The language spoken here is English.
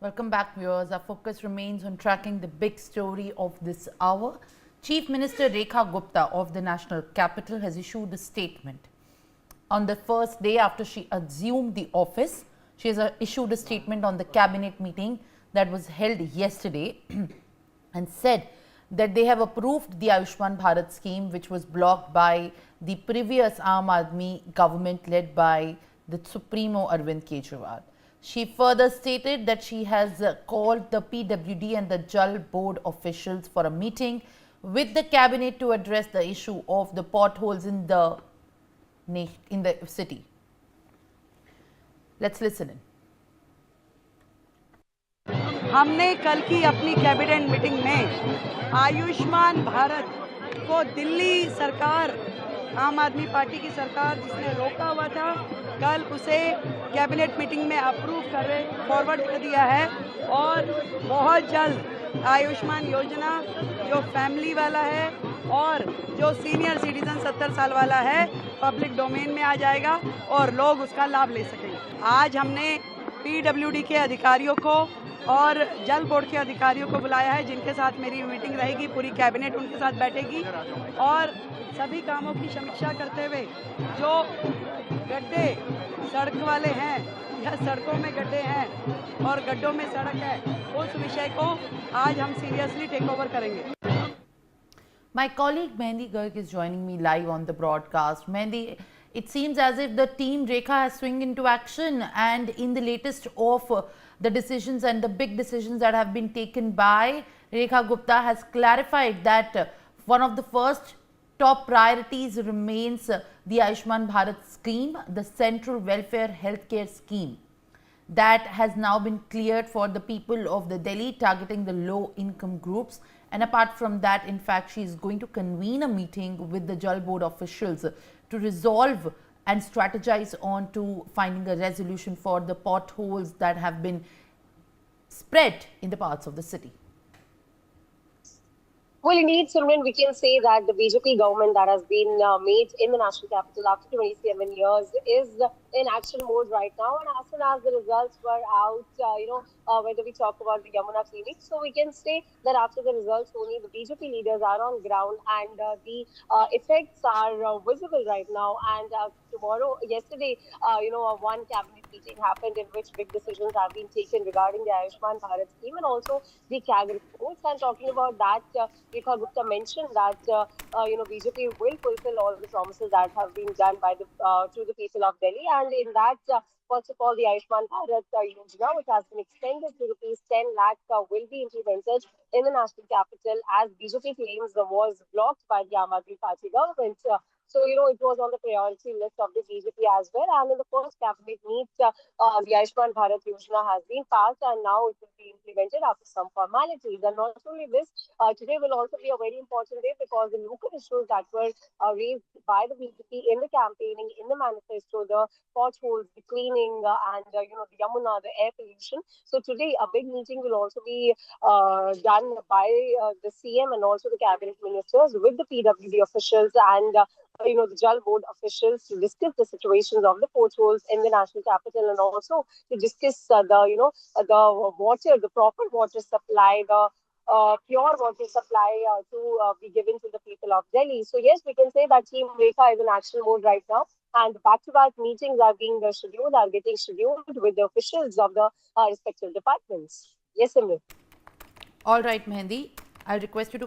Welcome back, viewers. Our focus remains on tracking the big story of this hour. Chief Minister Rekha Gupta of the national capital has issued a statement. On the first day after she assumed the office, she has issued a statement on the cabinet meeting that was held yesterday and said that they have approved the Ayushman Bharat scheme, which was blocked by the previous Aam Aadmi government led by the Supremo Arvind Kejriwal. She further stated that she has called the PWD and the Jal board officials for a meeting with the cabinet to address the issue of the potholes in the city. Let's listen in. हमने कल की अपनी cabinet meeting में आयुष्मान भारत को दिल्ली सरकार, आम आदमी party की सरकार जिसने रोका हुआ था, कल उसे कैबिनेट मीटिंग में अप्रूव फॉरवर्ड कर दिया है और बहुत जल्द आयुष्मान योजना जो फैमिली वाला है और जो सीनियर सिटीजन 70 साल वाला है पब्लिक डोमेन में आ जाएगा और लोग उसका लाभ ले सकेंगे। आज हमने पीडब्ल्यूडी के अधिकारियों को और जल बोर्ड के अधिकारियों को बुलाया है, जिनके साथ मेरी मीटिंग रहेगी। पूरी कैबिनेट उनके साथ बैठेगी और सभी कामों की समीक्षा करते हुए जो गड्ढे सड़क वाले हैं या सड़कों में गड्ढे हैं और गड्ढों में सड़क है, उस विषय को आज हम सीरियसली टेक ओवर करेंगे। My colleague Mehendi Garg is joining me live on the broadcast. Mehendi, it seems as if the team Rekha has swung into action, and in the latest of the decisions and the big decisions that have been taken by Rekha Gupta has clarified that one of the first top priorities remains the Ayushman Bharat scheme, the Central Welfare Healthcare Scheme that has now been cleared for the people of the Delhi, targeting the low income groups. And apart from that, in fact, she is going to convene a meeting with the Jal board officials to resolve and strategize on to finding a resolution for the potholes that have been spread in the parts of the city. Well, indeed, Simran, we can say that the BJP government that has been made in the national capital after 27 years is in action mode right now. And as soon as the results were out, whether we talk about the Yamuna clinic, so we can say that after the results, only the BJP leaders are on ground and the effects are visible right now. And yesterday, one cabinet meeting happened in which big decisions have been taken regarding the Ayushman Bharat scheme and also the CAG reports. And talking about that, Rekha Gupta mentioned that BJP will fulfill all the promises that have been done by the to the people of Delhi, and in that, first of all, the Ayushman Bharat Yojana, which has been extended to rupees 10 lakh, will be implemented in the national capital, as BJP claims was blocked by the Aam Aadmi Party government. So, it was on the priority list of the BJP as well. And in the first cabinet meet, the Ayushman Bharat Yojana has been passed and now it will be implemented after some formalities. And not only this, today will also be a very important day because the local issues that were raised by the BJP in the campaigning, in the manifesto, the potholes, the cleaning, and the Yamuna, the air pollution. So today, a big meeting will also be done by the CM and also the cabinet ministers with the PWD officials and the Jal board officials to discuss the situations of the potholes in the national capital and also to discuss the water, the proper water supply, the pure water supply to be given to the people of Delhi. So yes, we can say that Team Rekha is in action mode right now, and back-to-back meetings are getting scheduled with the officials of the respective departments. Yes, Simran. All right, Mehendi, I'll request you to